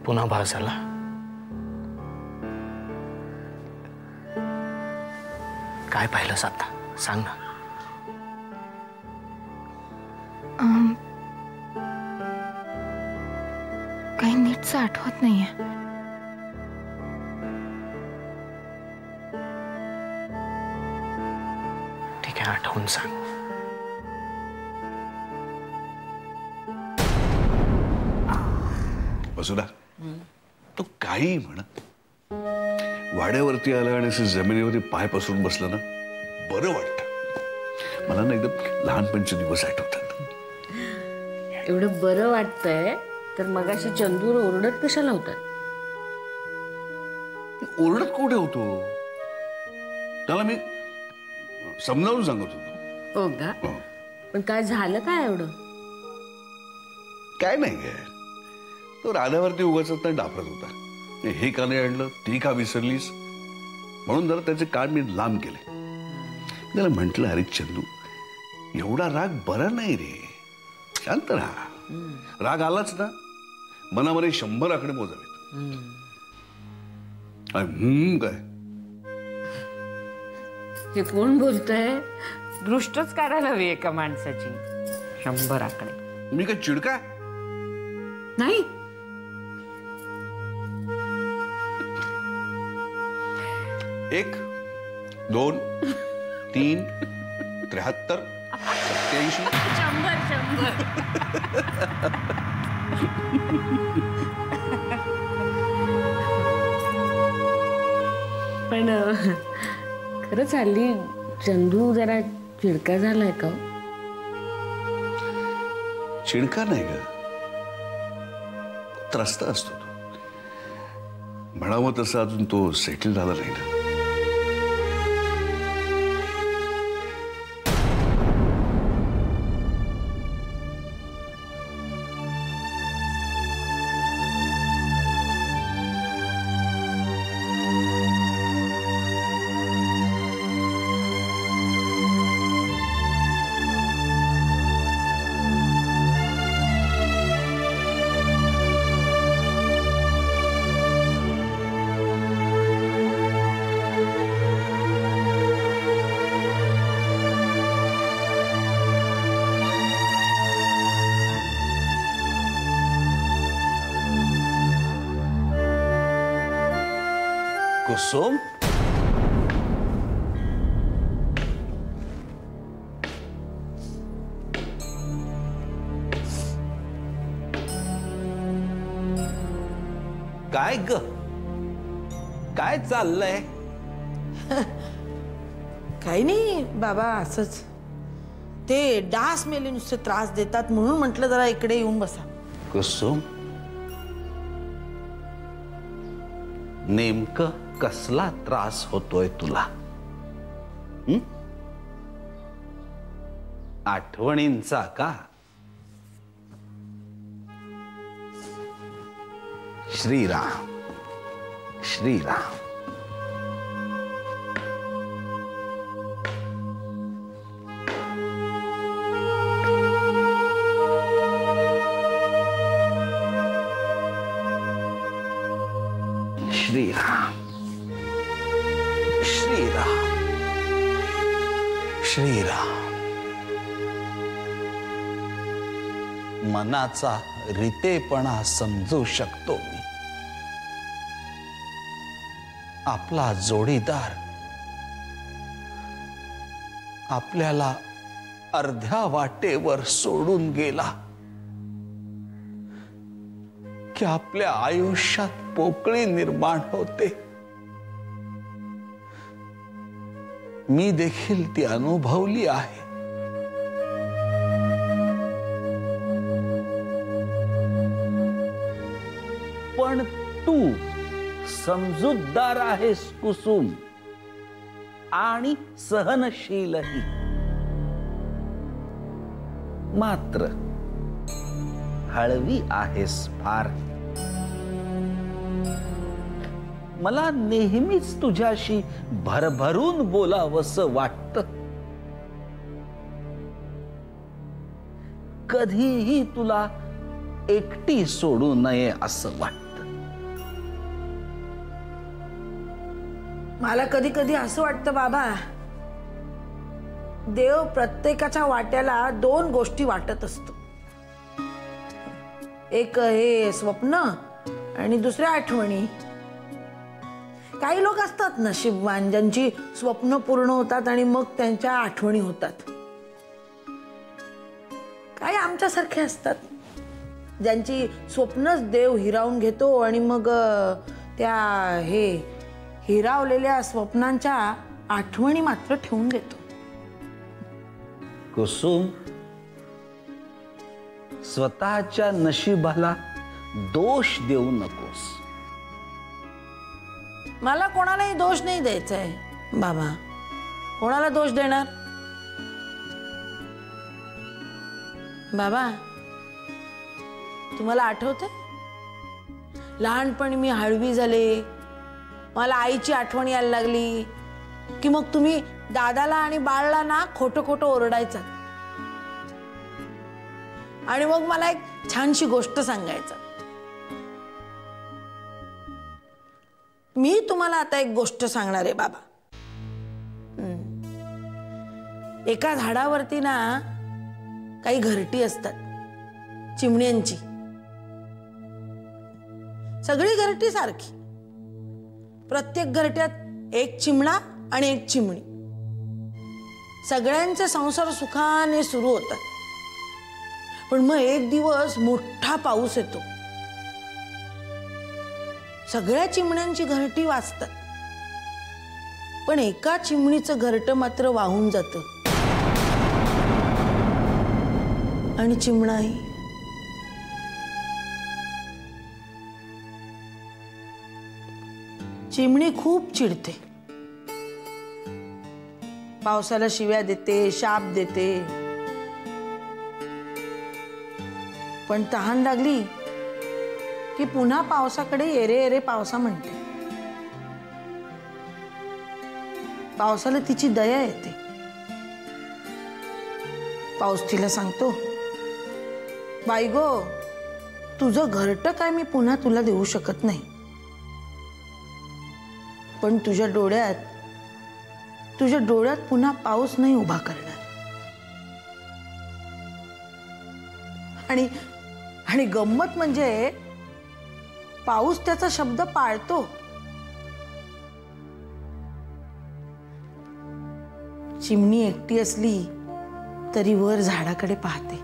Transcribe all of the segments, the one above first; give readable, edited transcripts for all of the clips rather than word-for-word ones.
पुन्हा भास झाला? काय पाहिलंस आता सांग ना. काही नीटच आठवत नाहीये. ठीक आहे, आठवून सांग. वसुधा, तो काही म्हण, वाड्यावरती आला आणि जमिनीवरती पाय पसरून बसलं ना, बरं वाटतं. मला ना एकदम लहानपणचे दिवस आठवतात. एवढं बरं वाटतंय तर मगाशी चंदूर ओरडत कशाला होता? ओरडत कुठे होतो? त्याला मी समजावून सांगत होतो. हो का? पण काय झालं काय एवढं? काय नाही काय, तो राधावरती उगाच डाफरत होता. हे का नाही आणलं, ती का विसरलीस, म्हणून जरा त्याचे कान मी लांब केले. त्याला म्हंटल, अरे चंदू, एवढा राग बरा नाही रे, शांत राहा. राग आलाच ना, मनामध्ये 100 आकडे मोजावेत. काय हे कोण बोलतंय? दृष्टच काढायला हवी एका माणसाची. 100 आकडे? मी काय चिडका नाही. 1 2 3 73 87 100 पण खरंच हल्ली चंदू जरा चिडका झालाय का? चिडका नाही ग, त्रस्त असतो तो. म्हणावं तसं अजून तो सेटल झाला नाही ना. कुसुम, काय ग, काय चाललंय? काही नाही बाबा, असंच. ते डास मेले नुसते त्रास देतात म्हणून म्हटलं जरा इकडे येऊन बसा. कुसुम, नेमकं कसला त्रास होतोय तुला? आठवणींचा का? श्रीराम श्रीराम. श्रीराम श्रीराम श्रीराम. मनाचा रितेपणा समजू शकतो मी. आपला जोडीदार आपल्याला अर्ध्या वाटेवर सोडून गेला की आपल्या आयुष्यात पोकळी निर्माण होते. मी देखील ती अनुभवली आहे. पण तू समजूतदार आहेस कुसुम, आणि सहनशीलही. मात्र हळवी आहेस फार. मला नेहमीच तुझ्याशी भरभरून बोलावंसं वाटतं. कधीही तुला एकटी सोडू नये असं वाटतं. मला कधी कधी असं वाटतं बाबा, देव प्रत्येकाच्या वाट्याला 2 गोष्टी वाटत असतो. एक हे स्वप्न आणि दुसऱ्या आठवणी. काही लोक असतात नशीबवान ज्यांची स्वप्न पूर्ण होतात आणि मग त्यांच्या आठवणी होतात. काही आमच्यासारखे असतात ज्यांची स्वप्नच देव हिरावून घेतो आणि मग त्या हिरावलेल्या स्वप्नांच्या आठवणी मात्र ठेवून घेतो. कुसुम, स्वतःच्या नशिबाला दोष देऊ नकोस. मला कोणालाही दोष नाही द्यायचा आहे बाबा. कोणाला दोष देणार बाबा? तुम्हाला आठवतंय लहानपणी मी हळवी झाले, मला आईची आठवण यायला लागली की मग तुम्ही दादाला आणि बाळला ना खोटं खोटं ओरडायचं आणि मग मला एक छानशी गोष्ट सांगायचं. मी तुम्हाला आता एक गोष्ट सांगणार आहे बाबा. एका झाडावरती ना काही घरटी असतात चिमण्यांची. सगळी घरटी सारखी, प्रत्येक घरट्यात एक चिमणा आणि एक चिमणी. सगळ्यांचे संसार सुखाने सुरू होतात. पण मग एक दिवस मोठा पाऊस येतो. सगळ्या चिमण्यांची घरटी वाचतात, पण एका चिमणीचं घरटं मात्र वाहून जातं आणि चिमणाही. चिमणी खूप चिडते, पावसाला शिव्या देते, शाप देते. पण तहान लागली की पुन्हा पावसाकडे येरे येरे पावसा म्हणते. पावसाला तिची दया येते. पाऊस तिला सांगतो, बाई गो, तुझं घरटं काय मी पुन्हा तुला देऊ शकत नाही, पण तुझ्या डोळ्यात पुन्हा पाऊस नाही उभा करणार. आणि गंमत म्हणजे पाऊस त्याचा शब्द पाळतो. चिमणी एकटी असली तरी वर झाडाकडे पाहते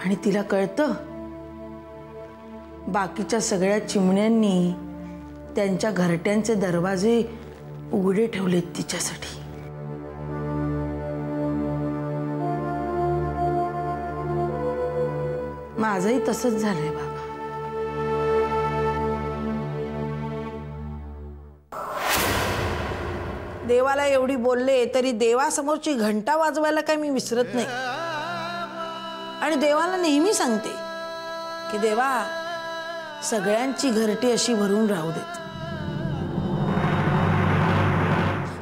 आणि तिला कळतं बाकीच्या सगळ्या चिमण्यांनी त्यांच्या घरट्यांचे दरवाजे उघडे ठेवलेत तिच्यासाठी. माझंही तसंच झालंय बाबा. देवाला एवढी बोलले तरी देवासमोरची घंटा वाजवायला काय मी विसरत नाही. आणि देवाला नेहमी सांगते की देवा, सगळ्यांची घरटी अशी भरून राहू देत.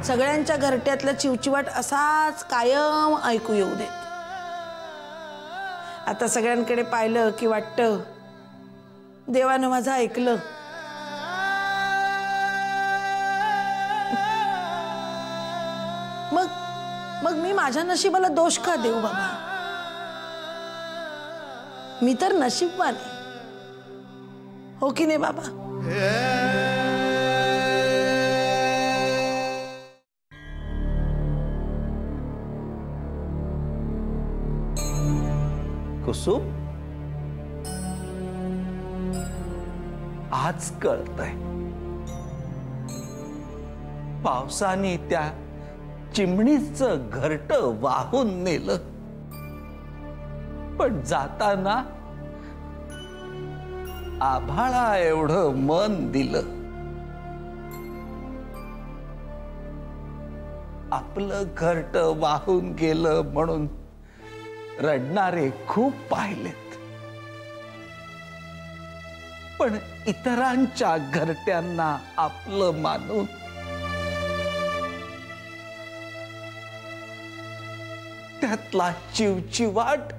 सगळ्यांच्या घरट्यातला चिवचिवाट असाच कायम ऐकू येऊ देत. आता सगळ्यांकडे पाहिलं की वाटतं देवानं माझं ऐकलं. मग मी माझ्या नशिबाला दोष का देऊ बाबा? मी तर नशीबवान आहे, हो की नाही बाबा? कुसुम, आज कळतंय पावसाने त्या चिमणीचं घरटं वाहून नेलं, पण जाताना आभाळा एवढं मन दिलं. आपलं घरटं वाहून गेलं म्हणून रडणारे खूप पाहिलेत, पण इतरांच्या घरट्यांना आपलं मानून त्यातला चिवचिवाट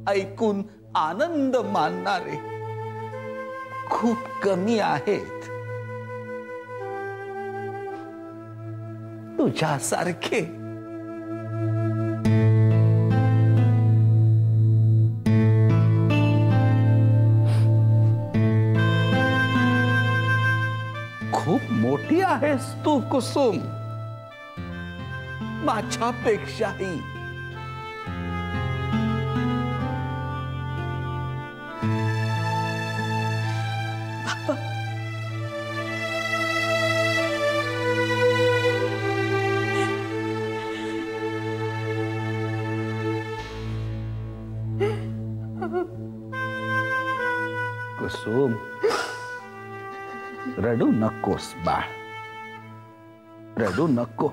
ऐकून आनंद मानणारे खूप कमी आहेत. तुझ्यासारखे. खूप मोठी आहेस तू कुसुम, माझ्यापेक्षाही. कुसुम, रडू नकोस बाळ, रडू नको.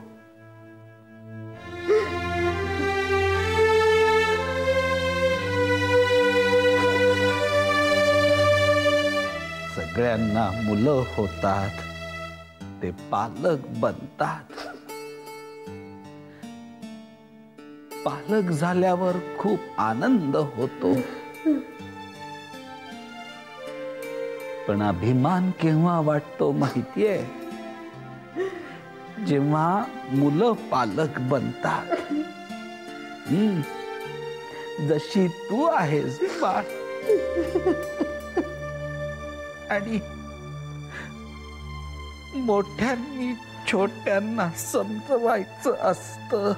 सगळ्यांना मुलं होतात, ते पालक बनतात. पालक झाल्यावर खूप आनंद होतो, पण अभिमान केव्हा वाटतो माहितीये? जेव्हा मुलं पालक बनतात. जशी तू आहेस बाळ. आणि मोठ्यांनी छोट्यांना समजवायचं असतं,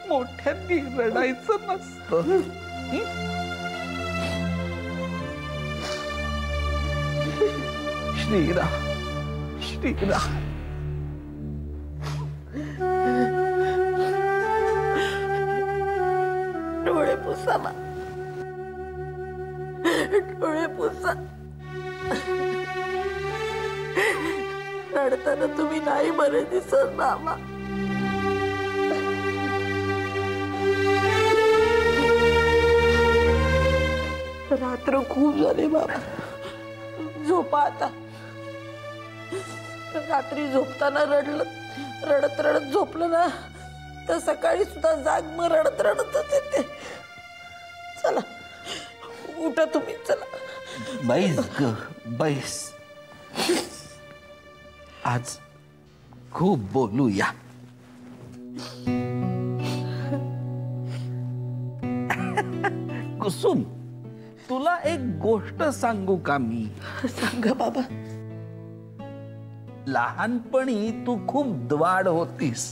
मोठ्यांनी रडायचं नसतं. श्रीराम, श्रीराम. डोळे पुसा ना, डोळे पुसा. रडताना तुम्ही नाही बरे दिसत मामा. रात्र खूप झाली बाबा, झोपा आता. रात्री झोपताना रडत रडत झोपलं ना तर सकाळी सुद्धा जाग मग रडत रडतच येते. चला उठा तुम्ही, चला. बैस ग, बैस. आज खूप बोलूया. कुसुम, तुला एक गोष्ट सांगू का मी? सांगा बाबा. लहानपणी तू खूप द्वाड होतीस.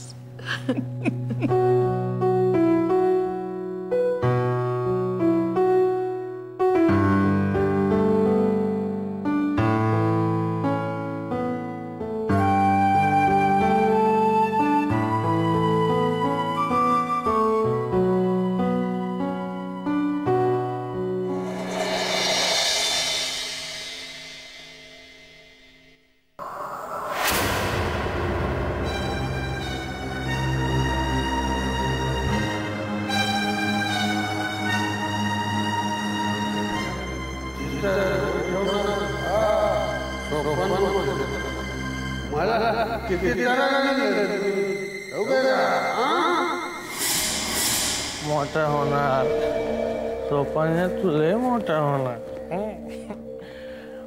मोठा होणार सोपाने तुले मोठा होणार.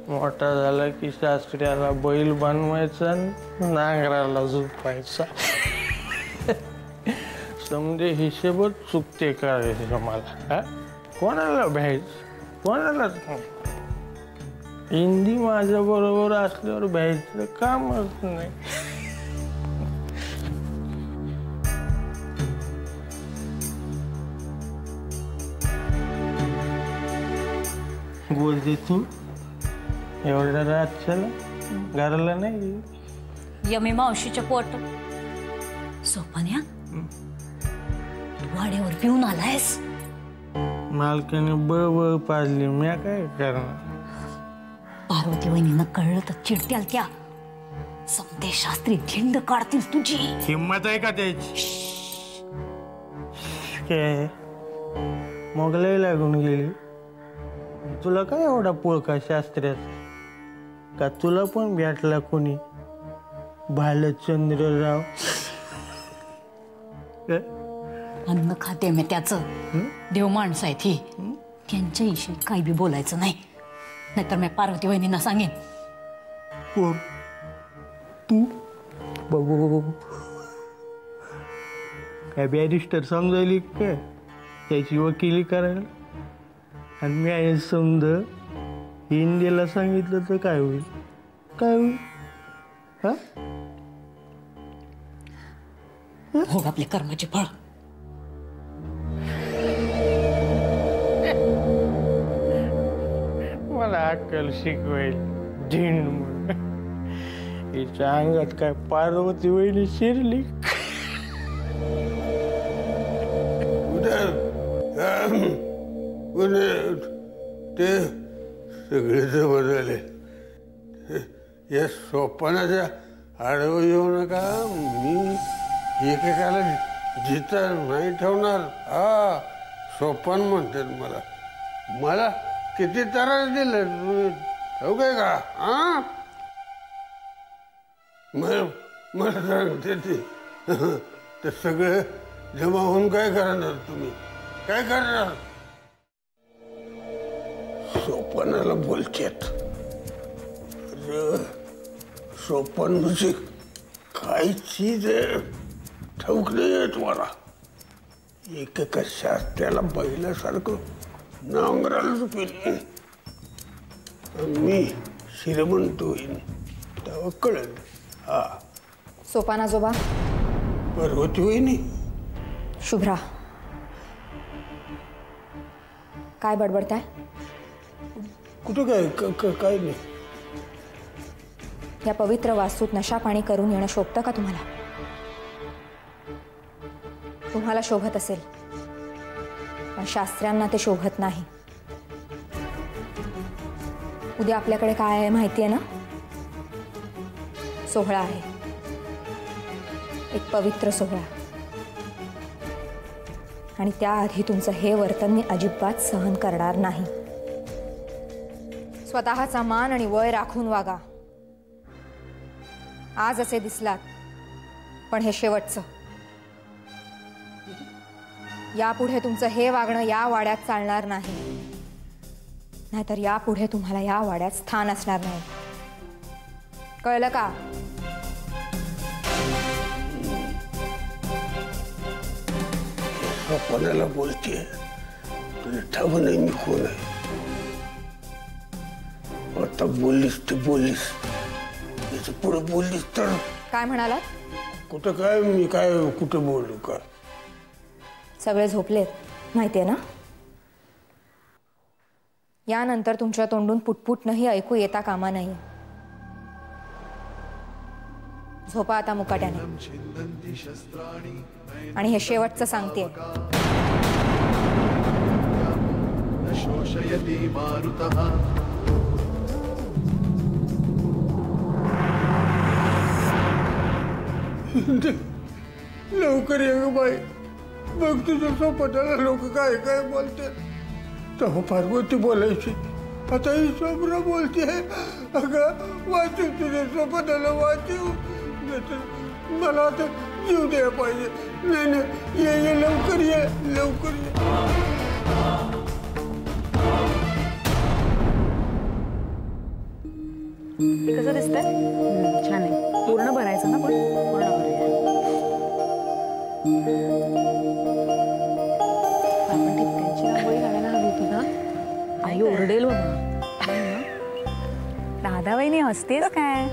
मोठा झाला की शास्त्र्याला बैल बनवायचा, नांगराला झोपायचा. समजे हिशेबच चुकते करायचे मला. कोणाला भ्यायचं, कोणालाच हिंदी माझ्या बरोबर असल्यावर भ्यायचं कामच नाही. बोलते तू एवढ्या रातच्याला घराला नाही? यमी मावशीच्या पोट. सोपान्या, वाड्यावर पिऊन आलायस? मालकाने बळ पाजली, म्या काय करणार? पार्वती वहिनीनं कळलं तर चिडत्याल त्या. समते शास्त्री झेंड काढतील तुझी. हिम्मत आहे का त्याची? काय मोगलाई लागून गेली तुला? काय एवढा पोळका शास्त्र्याचा? का तुला पण भेटला कोणी भालचंद्रराव? अन्न खाते मी त्याचं. देव माणसं आहे ती, त्यांच्याविषयी काही बी बोलायचं नाही, नाहीतर मी पार्वती वहिनींना सांगेन. तू बघू काय बॅरिस्टर समजायली काय त्याची वकिली करायला आणि मी आहे समजा इंडियाला सांगितलं तर काय होईल काय होईल हा भोग आपले कर्माचे फळ. मला अक्कल शिकवायला झेंड म्हणून हिच्या अंगात काय पार्वती वहिनी शिरली ते सगळे जवळ झाले या सोपानाच्या आडवं येऊ नका. मी एकेकाला जिता नाही ठेवणार. हा सोपान म्हणतात मला. मला किती त्रास दिले ठेवू काय का? हा मला सांगते ते सगळे जमा होऊन काय करणार तुम्ही? काय करणार? सोपानाला बोलतात. सोपान म्हणजे काय चीज आहे ठाऊक नाही आहे तुम्हाला. एकेका शास्त्र्याला बैलासारखं नांगराला झोपेल. मी श्रीमंत होईन तेव्हा कळेल. हा सोपान आजोबा. पार्वती होईनी. शुभ्रा काय बडबडताय? कुठं काय नाही. या पवित्र वास्तूत नशा पाणी करून येणं शोभतं का तुम्हाला? तुम्हाला शोभत असेल पण शास्त्र्यांना ते शोभत नाही. उद्या आपल्याकडे काय आहे माहिती आहे ना? सोहळा आहे, एक पवित्र सोहळा. आणि त्याआधी तुमचं हे वर्तन मी अजिबात सहन करणार नाही. स्वतःचा मान आणि वय राखून वागा. आज असे दिसलात पण हे शेवटचं. यापुढे तुमचं हे वागणं या वाड्यात चालणार नाही. नाहीतर यापुढे तुम्हाला या वाड्यात स्थान असणार नाही. कळलं का? कोणाला बोलते तुला ठाऊक नाही मी कोण आहे. आता बोललीस तर बोललीस. याच्या पुढे बोललीस तर काय म्हणालात? कुठं काय मी काय कुठं बोललो का? सगळे झोपलेत माहितीये ना? यानंतर तुमच्या तोंडून पुटपुटनंही ऐकू येता कामा नाही. झोपा आता मुकाट्याने. आणि हे शेवटचं सांगते. लवकर ये ग बाई. बघ तुझ्या सोपटाला लोक काय काय बोलतात. तेव्हा पार्वती बोलायची आता ही सोबरा बोलते. अगं वाचू तुझ्या सोपटाला वाचू. मला आता जीव द्यायला पाहिजे. नाही नाही ये लवकर ये लवकर ये. ते कसं दिसतंय? छान आहे. पूर्ण भरायचं ना पण पूर्ण भरूया. आपण ठिपक्यांची रांगोळी काढायला हवी होती ना. आई ओरडेल बाबा. राधा वहिनी हसतेच काय?